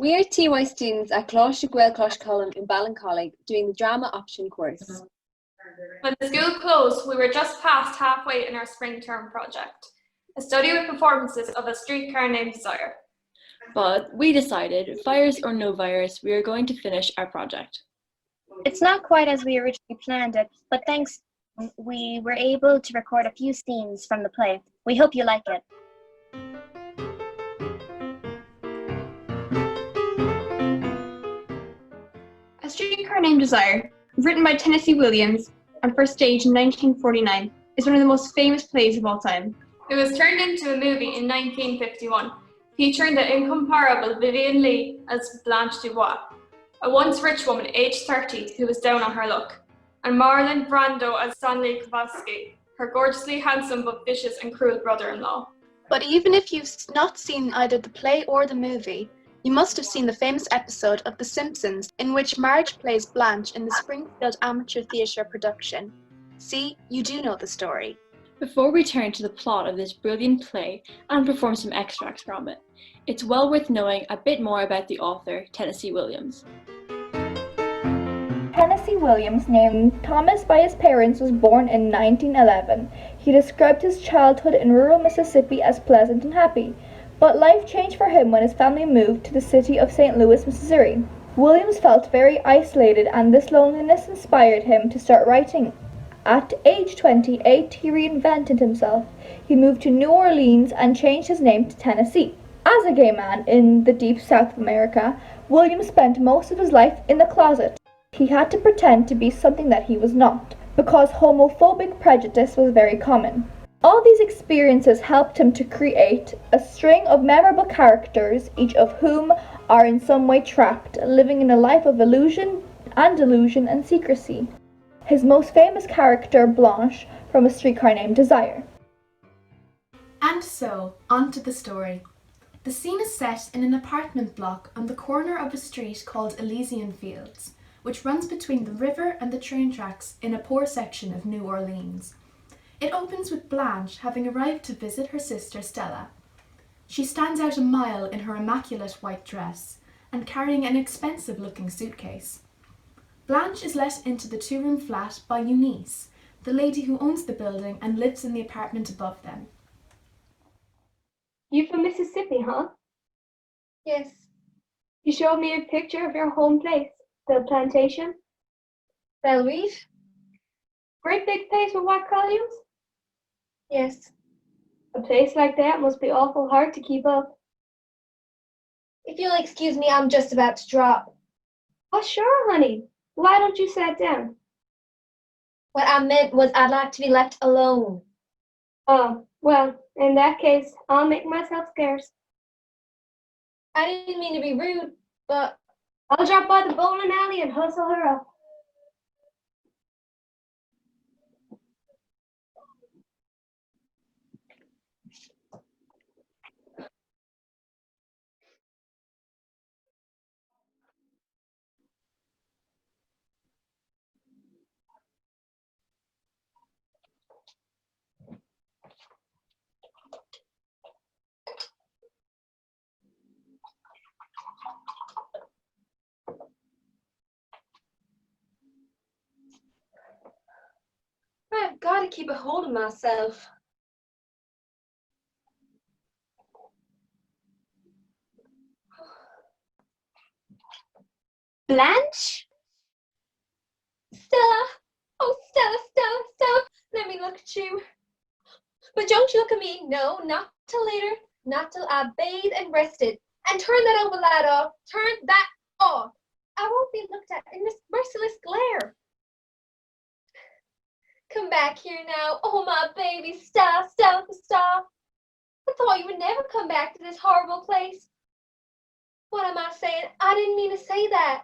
We're TY students at Cláiste Gael Cláiste Column in Ballincollig doing the drama option course. When the school closed, we were just past halfway in our spring term project, a study with performances of A Streetcar Named Desire. But we decided, virus or no virus, we are going to finish our project. It's not quite as we originally planned it, but thanks, we were able to record a few scenes from the play. We hope you like it. A Streetcar Named Desire, written by Tennessee Williams and first staged in 1949, is one of the most famous plays of all time. It was turned into a movie in 1951, featuring the incomparable Vivian Leigh as Blanche Dubois, a once rich woman aged 30 who was down on her luck, and Marlon Brando as Stanley Kowalski, her gorgeously handsome but vicious and cruel brother-in-law. But even if you've not seen either the play or the movie, you must have seen the famous episode of The Simpsons in which Marge plays Blanche in the Springfield Amateur Theatre production. See, you do know the story. Before we turn to the plot of this brilliant play and perform some extracts from it, it's well worth knowing a bit more about the author, Tennessee Williams. Tennessee Williams, named Thomas by his parents, was born in 1911. He described his childhood in rural Mississippi as pleasant and happy, but life changed for him when his family moved to the city of St. Louis, Missouri. Williams felt very isolated, and this loneliness inspired him to start writing. At age 28, he reinvented himself. He moved to New Orleans and changed his name to Tennessee. As a gay man in the deep South of America, Williams spent most of his life in the closet. He had to pretend to be something that he was not, because homophobic prejudice was very common. All these experiences helped him to create a string of memorable characters, each of whom are in some way trapped, living in a life of illusion and delusion and secrecy. His most famous character, Blanche, from A Streetcar Named Desire. And so, on to the story. The scene is set in an apartment block on the corner of a street called Elysian Fields, which runs between the river and the train tracks in a poor section of New Orleans. It opens with Blanche having arrived to visit her sister Stella. She stands out a mile in her immaculate white dress and carrying an expensive-looking suitcase. Blanche is let into the two-room flat by Eunice, the lady who owns the building and lives in the apartment above them. You from Mississippi, huh? Yes. You showed me a picture of your home place, the plantation. Bellreef? Great big place with white columns? Yes. A place like that must be awful hard to keep up. If you'll excuse me, I'm just about to drop. Oh, sure, honey. Why don't you sit down? What I meant was I'd like to be left alone. Oh, well, in that case, I'll make myself scarce. I didn't mean to be rude, but I'll drop by the bowling alley and hustle her up. I've got to keep a hold of myself. Blanche? Stella? Oh, Stella, Stella, Stella, let me look at you. But don't you look at me. No, not till later. Not till I've bathed and rested. And turn that overlight off. Turn that off. I won't be looked at in this merciless glare. Come back here now. Oh, my baby, Stella, Stella, Stella. I thought you would never come back to this horrible place. What am I saying? I didn't mean to say that.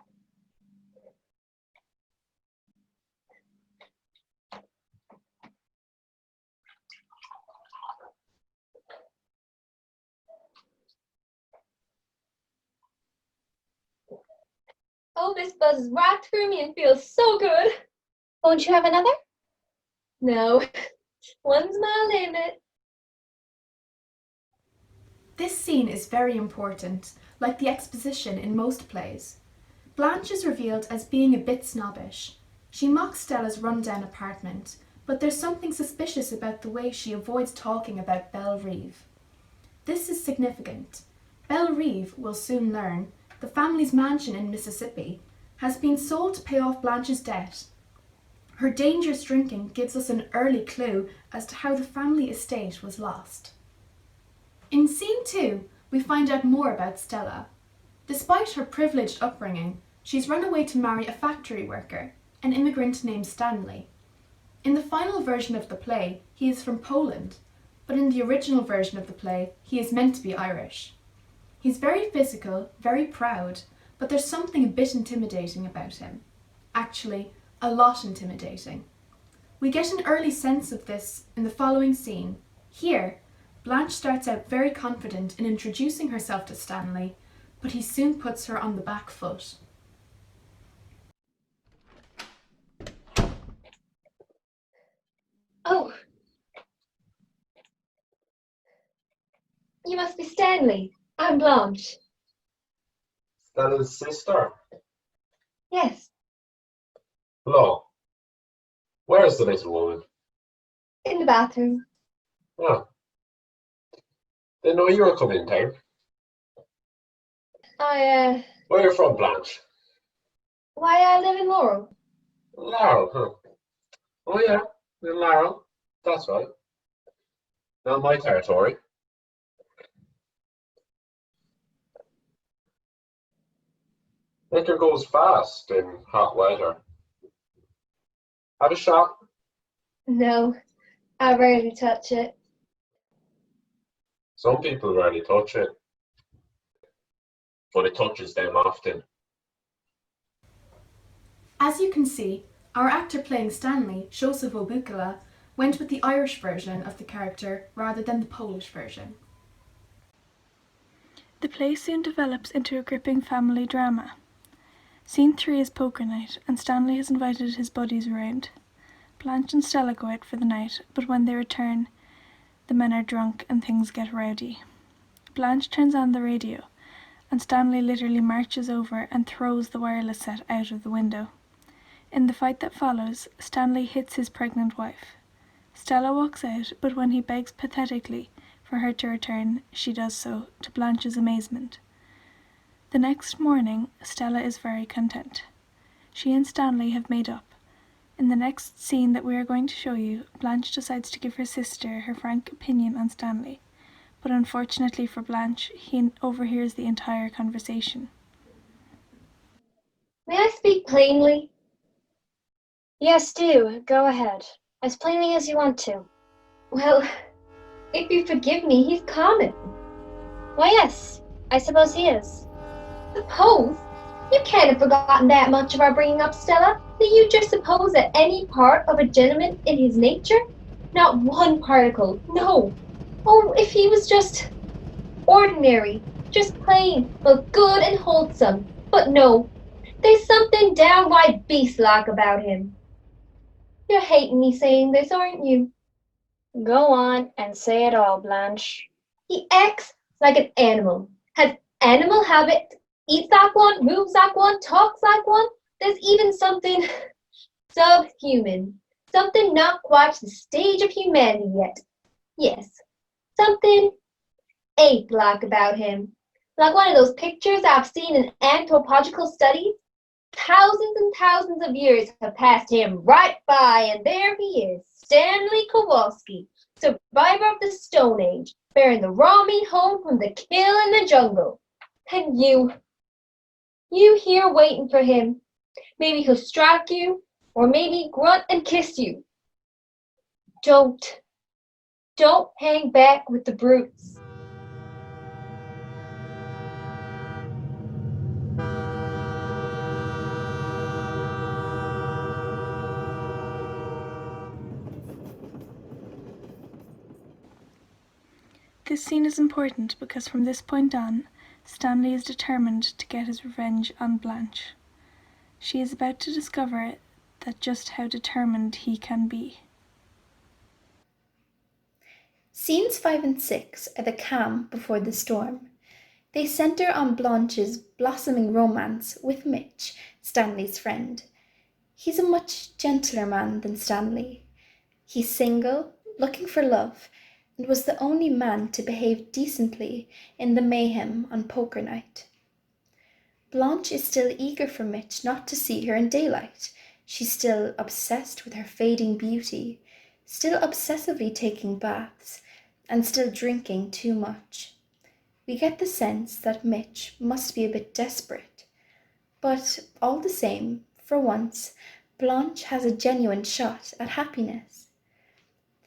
Oh, this buzzes right through me and feels so good. Won't you have another? No, one's my limit. This scene is very important, like the exposition in most plays. Blanche is revealed as being a bit snobbish. She mocks Stella's run-down apartment, but there's something suspicious about the way she avoids talking about Belle Reeve. This is significant. Belle Reeve, we'll soon learn, the family's mansion in Mississippi, has been sold to pay off Blanche's debt. Her dangerous drinking gives us an early clue as to how the family estate was lost. In scene 2, we find out more about Stella. Despite her privileged upbringing, she's run away to marry a factory worker, an immigrant named Stanley. In the final version of the play, he is from Poland, but in the original version of the play, he is meant to be Irish. He's very physical, very proud, but there's something a bit intimidating about him. Actually, a lot intimidating. We get an early sense of this in the following scene. Here, Blanche starts out very confident in introducing herself to Stanley, but he soon puts her on the back foot. Oh. You must be Stanley. I'm Blanche. Stella's sister? Yes, Hello. Where's the little woman? in the bathroom. Oh. Didn't know you were coming in town. Where are you from, Blanche? Why I live in Laurel. Laurel, huh? Oh yeah, in Laurel. That's right. Not my territory. Liquor goes fast in hot weather. Have a shot? No, I rarely touch it. Some people rarely touch it, but it touches them often. As you can see, our actor playing Stanley, Joseph Obukala, went with the Irish version of the character rather than the Polish version. The play soon develops into a gripping family drama. Scene 3 is poker night, and Stanley has invited his buddies around. Blanche and Stella go out for the night, but when they return, the men are drunk and things get rowdy. Blanche turns on the radio, and Stanley literally marches over and throws the wireless set out of the window. In the fight that follows, Stanley hits his pregnant wife. Stella walks out, but when he begs pathetically for her to return, she does so, to Blanche's amazement. The next morning, Stella is very content. She and Stanley have made up. In the next scene that we are going to show you, Blanche decides to give her sister her frank opinion on Stanley, but unfortunately for Blanche, he overhears the entire conversation. May I speak plainly? Yes, do. Go ahead. As plainly as you want to. Well, if you forgive me, he's common. Why, yes. I suppose he is. Suppose? You can't have forgotten that much of our bringing up, Stella, that you just suppose that any part of a gentleman in his nature? Not one particle, no. Oh, if he was just ordinary, just plain, well, good and wholesome. But no, there's something downright beast-like about him. You're hating me saying this, aren't you? Go on and say it all, Blanche. He acts like an animal, has animal habits, eats like one, moves like one, talks like one. There's even something subhuman, something not quite the stage of humanity yet. Yes, something ape-like about him, like one of those pictures I've seen in anthropological studies. Thousands and thousands of years have passed him right by, and there he is, Stanley Kowalski, survivor of the Stone Age, bearing the raw meat home from the kill in the jungle. And you here waiting for him. Maybe he'll strike you, or maybe grunt and kiss you. Don't hang back with the brutes. This scene is important because from this point on, Stanley is determined to get his revenge on Blanche. She is about to discover that just how determined he can be. Scenes 5 and 6 are the calm before the storm. They centre on Blanche's blossoming romance with Mitch, Stanley's friend. He's a much gentler man than Stanley. He's single, looking for love, and was the only man to behave decently in the mayhem on poker night. Blanche is still eager for Mitch not to see her in daylight. She's still obsessed with her fading beauty, still obsessively taking baths, and still drinking too much. We get the sense that Mitch must be a bit desperate. But all the same, for once, Blanche has a genuine shot at happiness.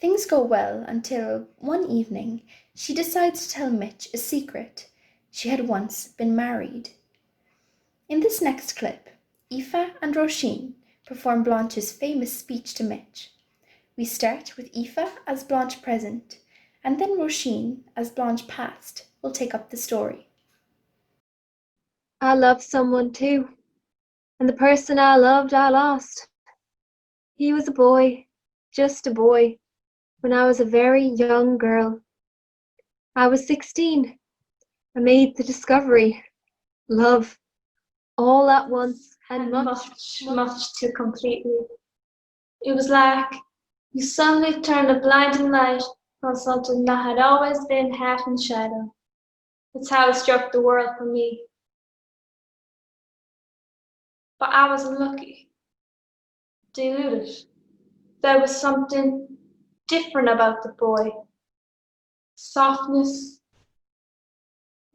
Things go well until one evening she decides to tell Mitch a secret. She had once been married. In this next clip, Aoife and Roisin perform Blanche's famous speech to Mitch. We start with Aoife as Blanche present, and then Roisin as Blanche past will take up the story. I love someone too, and the person I loved I lost. He was a boy, just a boy, when I was a very young girl. I was 16. I made the discovery. Love. All at once and much too completely. It was like you suddenly turned a blinding light on something that had always been half in shadow. That's how it struck the world for me. But I was unlucky, deluded. There was something different about the boy. Softness,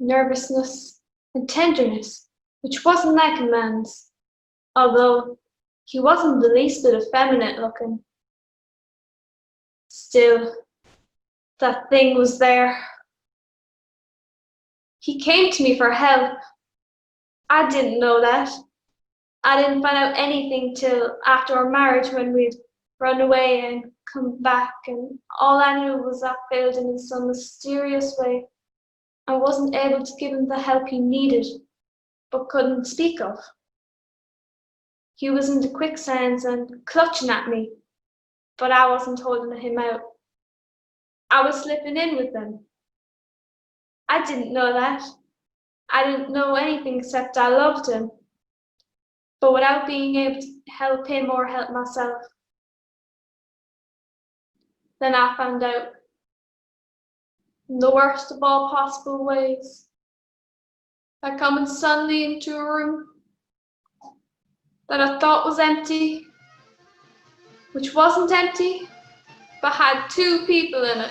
nervousness, and tenderness, which wasn't like a man's, although he wasn't the least bit effeminate looking. Still, that thing was there. He came to me for help. I didn't know that. I didn't find out anything till after our marriage, when we'd run away and come back, and all I knew was that I failed him in some mysterious way. I wasn't able to give him the help he needed, but couldn't speak of. He was in the quicksands and clutching at me, but I wasn't holding him out. I was slipping in with them. I didn't know that. I didn't know anything except I loved him, but without being able to help him or help myself. Then I found out, in the worst of all possible ways, by coming suddenly into a room that I thought was empty, which wasn't empty, but had two people in it.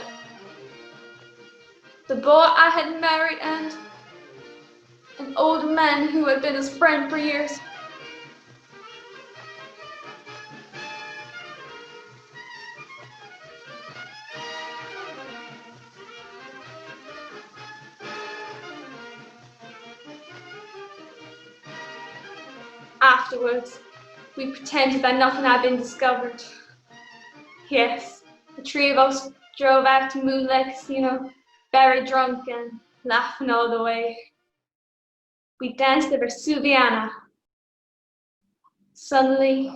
The boy I had married and an old man who had been his friend for years. Afterwards, we pretended that nothing had been discovered. Yes, the three of us drove out to Moonlight Casino, very drunk and laughing all the way. We danced the Vesuviana. Suddenly,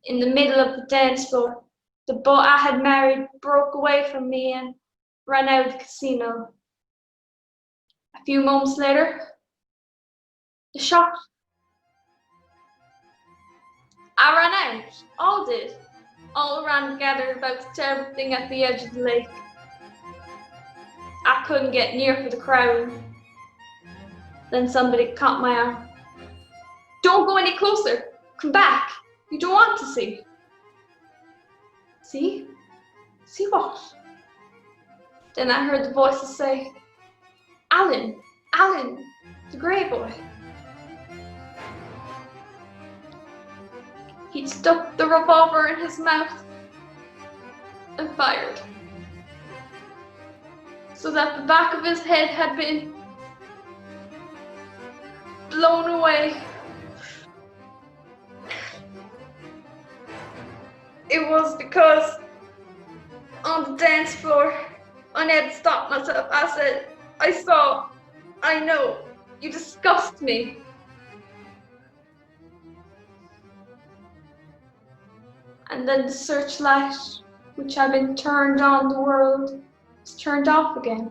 in the middle of the dance floor, the boy I had married broke away from me and ran out of the casino. A few moments later, a shot. I ran out, all did. All around gathered about the terrible thing at the edge of the lake. I couldn't get near for the crowd. Then somebody caught my arm. Don't go any closer. Come back. You don't want to see. See? See what? Then I heard the voices say, Alan, Alan, the grey boy. He'd stuck the revolver in his mouth and fired, so that the back of his head had been blown away. It was because on the dance floor, I had to stop myself. I said, I saw, I know, you disgust me. And then the searchlight, which had been turned on the world, it's turned off again.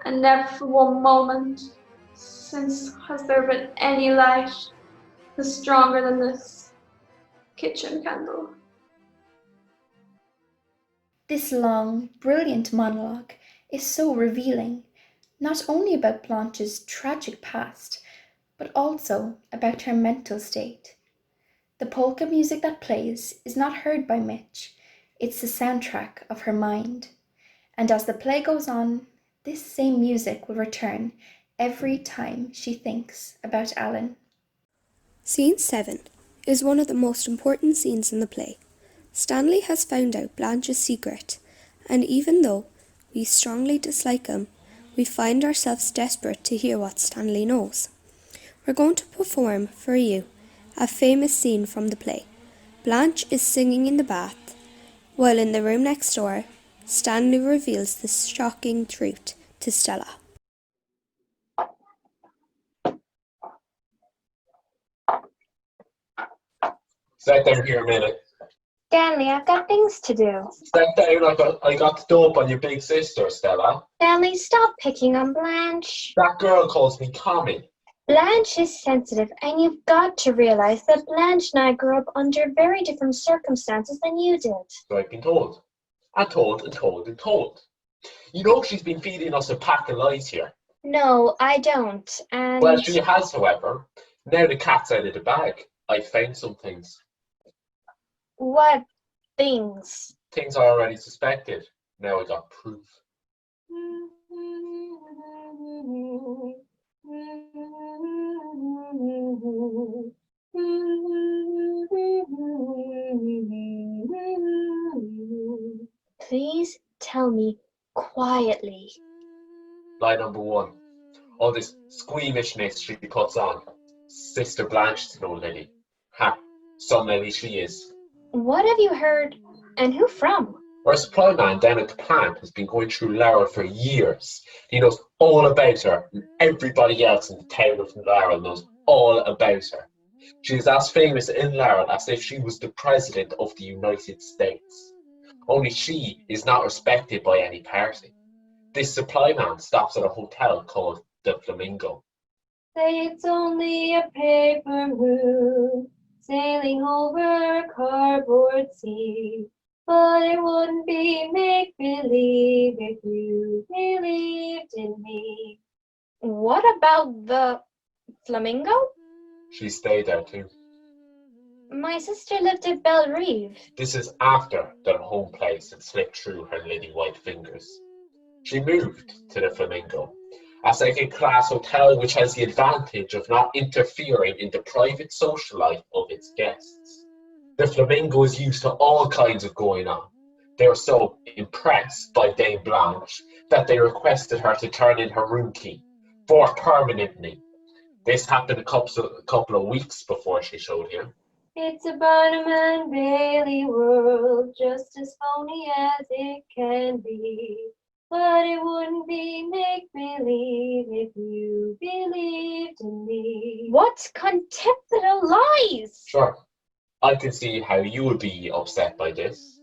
And never for one moment since has there been any light that's stronger than this kitchen candle. This long, brilliant monologue is so revealing, not only about Blanche's tragic past, but also about her mental state. The polka music that plays is not heard by Mitch, it's the soundtrack of her mind. And as the play goes on, this same music will return every time she thinks about Alan. Scene 7 is one of the most important scenes in the play. Stanley has found out Blanche's secret, and even though we strongly dislike him, we find ourselves desperate to hear what Stanley knows. We're going to perform for you a famous scene from the play. Blanche is singing in the bath, while in the room next door, Stanley reveals the shocking truth to Stella. Sit down here a minute. Stanley, I've got things to do. Sit down, I got the dope on your big sister, Stella. Stanley, stop picking on Blanche. That girl calls me Tommy. Blanche is sensitive, and you've got to realize that Blanche and I grew up under very different circumstances than you did. So I've been told. And told and told and told. You know she's been feeding us a pack of lies here. No, I don't, and... Well, she has, however. Now the cat's out of the bag. I found some things. What things? Things I already suspected. Now I got proof. Please tell me quietly. Lie number 1. All this squeamishness she puts on. Sister Blanche to no Lily. Ha, some Lily she is. What have you heard, and who from? Our supply man down at the plant has been going through Laurel for years. He knows all about her, and everybody else in the town of Laurel knows all about her. She is as famous in Laurel as if she was the President of the United States. Only she is not respected by any party. This supply man stops at a hotel called the Flamingo. Say it's only a paper moon sailing over a cardboard sea, but it wouldn't be make-believe if you believed in me. What about the Flamingo? She stayed there too. My sister lived at Belle Reve. This is after their home place had slipped through her lily white fingers. She moved to the Flamingo, a second-class hotel which has the advantage of not interfering in the private social life of its guests. The Flamingo is used to all kinds of going on. They were so impressed by Dame Blanche that they requested her to turn in her room key for permanently. This happened a couple of weeks before she showed here. It's a Barnum Bailey world, just as phony as it can be. But it wouldn't be make-believe if you believed in me. What contemptible lies! Sure, I can see how you would be upset by this.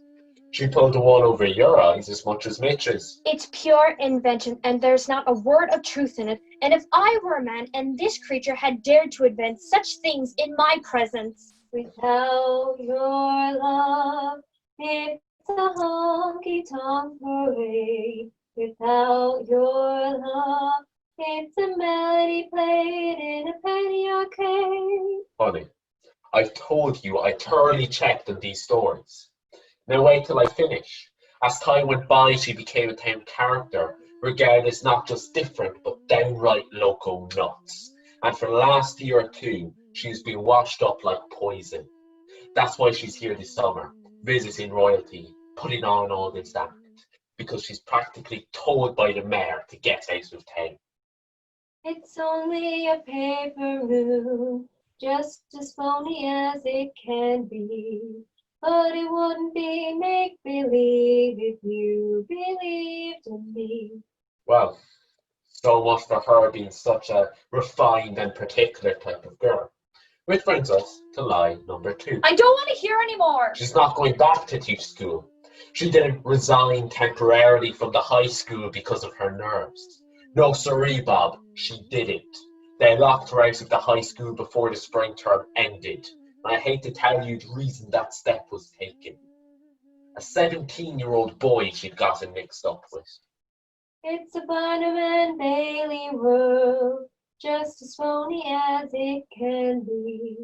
She pulled the wool over your eyes as much as Mitch's. It's pure invention, and there's not a word of truth in it. And if I were a man, and this creature had dared to invent such things in my presence... Without your love, it's a honky-tonk parade. Without your love, it's a melody played in a penny arcade. Honey, I've told you I thoroughly checked on these stories. Now wait till I finish. As time went by, she became a town character, regarded as not just different, but downright loco nuts. And for the last year or two, she's been washed up like poison. That's why she's here this summer, visiting royalty, putting on all this act, because she's practically told by the mayor to get out of town. It's only a paper moon, just as phony as it can be. But it wouldn't be make-believe if you believed in me. Well, so much for her being such a refined and particular type of girl. Which brings us to lie number 2. I don't want to hear anymore! She's not going back to teach school. She didn't resign temporarily from the high school because of her nerves. No siree, Bob, she didn't. They locked her out of the high school before the spring term ended. And I hate to tell you the reason that step was taken. A 17-year-old boy she'd gotten mixed up with. It's a Barnum and Bailey world, just as phony as it can be.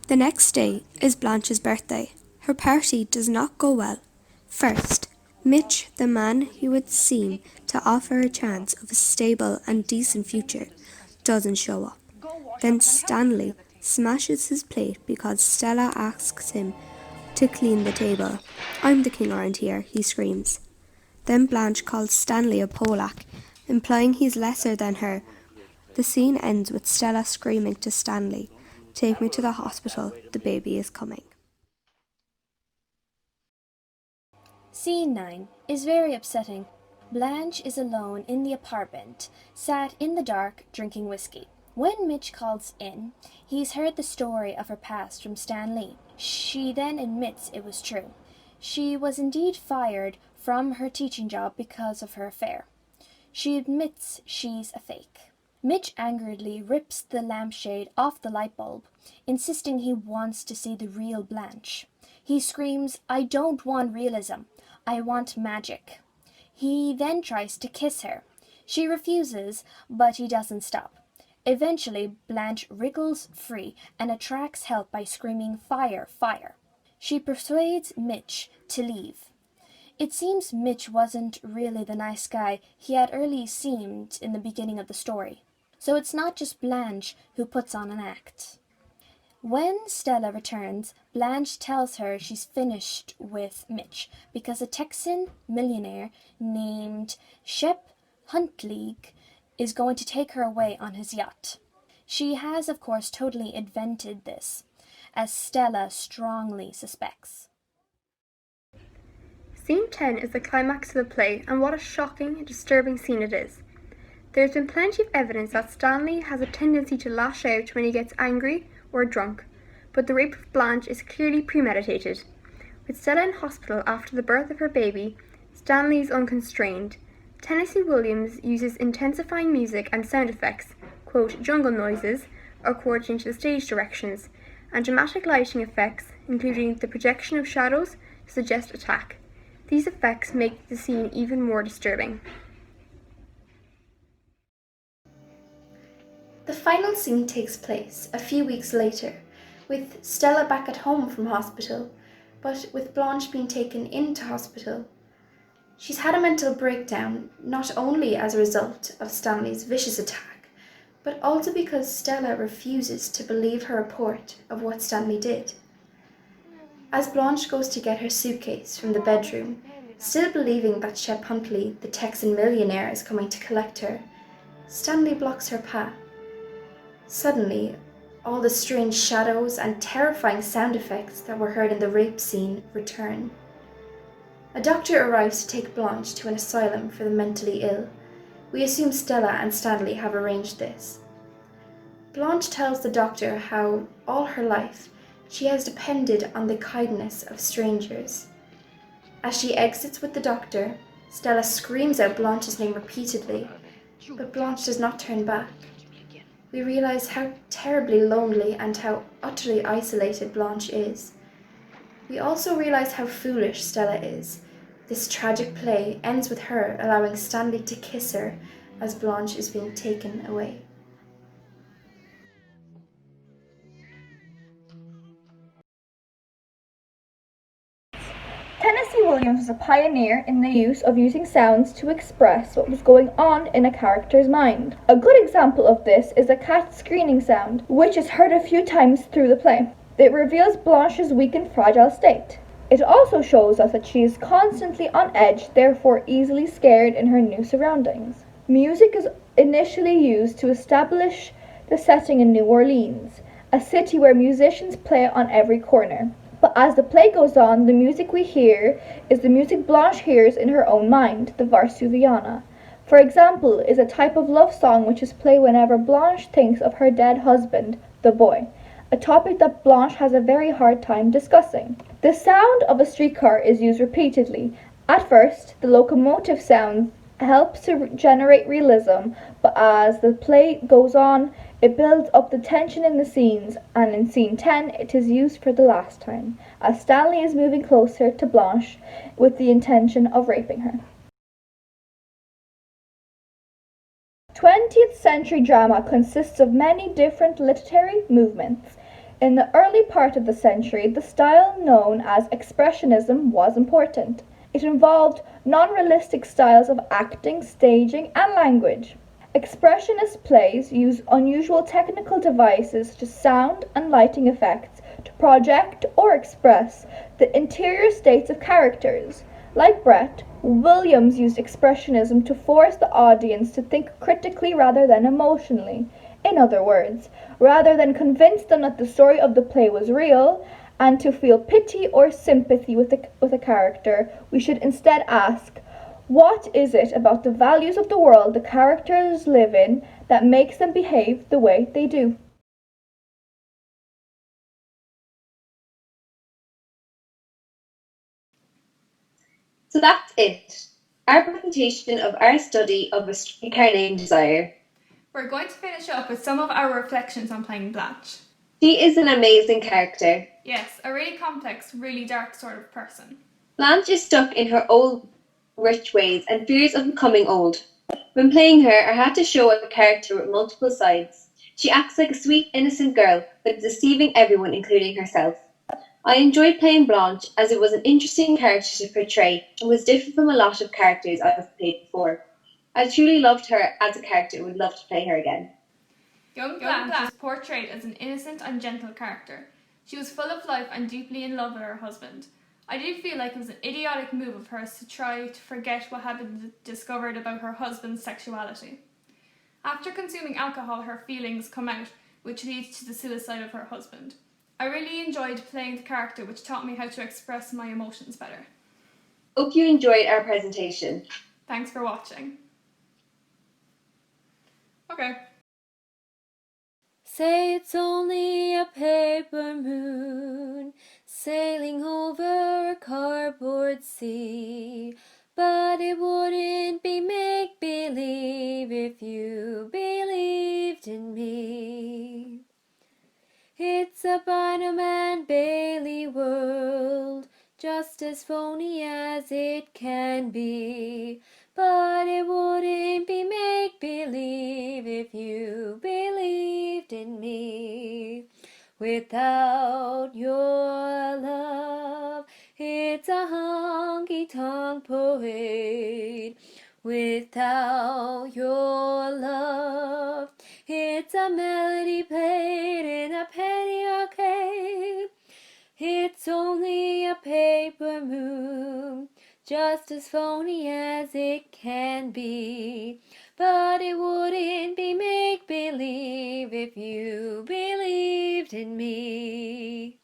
The next day is Blanche's birthday. Her party does not go well. First, Mitch, the man who would seem to offer a chance of a stable and decent future, doesn't show up. Then Stanley smashes his plate because Stella asks him to clean the table. "I'm the king around here," he screams. Then Blanche calls Stanley a Polak, implying he's lesser than her. The scene ends with Stella screaming to Stanley, "Take me to the hospital, the baby is coming." Scene 9 is very upsetting. Blanche is alone in the apartment, sat in the dark drinking whiskey. When Mitch calls in, he's heard the story of her past from Stanley. She then admits it was true. She was indeed fired from her teaching job because of her affair. She admits she's a fake. Mitch angrily rips the lampshade off the light bulb, insisting he wants to see the real Blanche. He screams, "I don't want realism. I want magic." He then tries to kiss her. She refuses, but he doesn't stop. Eventually, Blanche wriggles free and attracts help by screaming, "Fire, fire." She persuades Mitch to leave. It seems Mitch wasn't really the nice guy he had early seemed in the beginning of the story. So it's not just Blanche who puts on an act. When Stella returns, Blanche tells her she's finished with Mitch because a Texan millionaire named Shep Huntleague is going to take her away on his yacht. She has, of course, totally invented this, as Stella strongly suspects. Scene 10 is the climax of the play, and what a shocking and disturbing scene it is. There's been plenty of evidence that Stanley has a tendency to lash out when he gets angry or drunk, but the rape of Blanche is clearly premeditated. With Stella in hospital after the birth of her baby, Stanley is unconstrained. Tennessee Williams uses intensifying music and sound effects, quote, jungle noises, according to the stage directions, and dramatic lighting effects, including the projection of shadows to suggest attack. These effects make the scene even more disturbing. The final scene takes place a few weeks later, with Stella back at home from hospital, but with Blanche being taken into hospital. She's had a mental breakdown, not only as a result of Stanley's vicious attack, but also because Stella refuses to believe her report of what Stanley did. As Blanche goes to get her suitcase from the bedroom, still believing that Shep Huntley, the Texan millionaire, is coming to collect her, Stanley blocks her path. Suddenly, all the strange shadows and terrifying sound effects that were heard in the rape scene return. A doctor arrives to take Blanche to an asylum for the mentally ill. We assume Stella and Stanley have arranged this. Blanche tells the doctor how, all her life, she has depended on the kindness of strangers. As she exits with the doctor, Stella screams out Blanche's name repeatedly, but Blanche does not turn back. We realize how terribly lonely and how utterly isolated Blanche is. We also realize how foolish Stella is. This tragic play ends with her allowing Stanley to kiss her as Blanche is being taken away. Tennessee Williams was a pioneer in the use of using sounds to express what was going on in a character's mind. A good example of this is the cat screaming sound, which is heard a few times through the play. It reveals Blanche's weak and fragile state. It also shows us that she is constantly on edge, therefore easily scared in her new surroundings. Music is initially used to establish the setting in New Orleans, a city where musicians play on every corner. But as the play goes on, the music we hear is the music Blanche hears in her own mind, the Varsuviana. For example, is a type of love song which is played whenever Blanche thinks of her dead husband, the boy, a topic that Blanche has a very hard time discussing. The sound of a streetcar is used repeatedly. At first, the locomotive sound helps to generate realism, but as the play goes on, it builds up the tension in the scenes, and in scene 10 it is used for the last time, as Stanley is moving closer to Blanche with the intention of raping her. 20th century drama consists of many different literary movements. In the early part of the century, the style known as Expressionism was important. It involved non-realistic styles of acting, staging, and language. Expressionist plays use unusual technical devices such as sound and lighting effects to project or express the interior states of characters. Like Brett, Williams used Expressionism to force the audience to think critically rather than emotionally. In other words, rather than convince them that the story of the play was real, and to feel pity or sympathy with a character, we should instead ask, what is it about the values of the world the characters live in that makes them behave the way they do? So that's it. Our presentation of our study of A Streetcar Named Desire. We're going to finish up with some of our reflections on playing Blanche. She is an amazing character. Yes, a really complex, really dark sort of person. Blanche is stuck in her old rich ways and fears of becoming old. When playing her, I had to show a character with multiple sides. She acts like a sweet, innocent girl, but is deceiving everyone, including herself. I enjoyed playing Blanche as it was an interesting character to portray and was different from a lot of characters I have played before. I truly loved her as a character and would love to play her again. Young Blanche was portrayed as an innocent and gentle character. She was full of life and deeply in love with her husband. I did feel like it was an idiotic move of hers to try to forget what had been discovered about her husband's sexuality. After consuming alcohol, her feelings come out, which leads to the suicide of her husband. I really enjoyed playing the character, which taught me how to express my emotions better. Hope you enjoyed our presentation. Thanks for watching. Okay. Say it's only a paper moon sailing over a cardboard sea, but it wouldn't be make-believe if you believed in me. It's a Bynum and Bailey world, just as phony as it can be, but it wouldn't be make-believe if you believed in me. Without your love, it's a honky-tonk parade. Without your love, it's a melody played in a penny arcade. It's only a paper moon, just as phony as it can be, but it wouldn't be make-believe if you believed in me.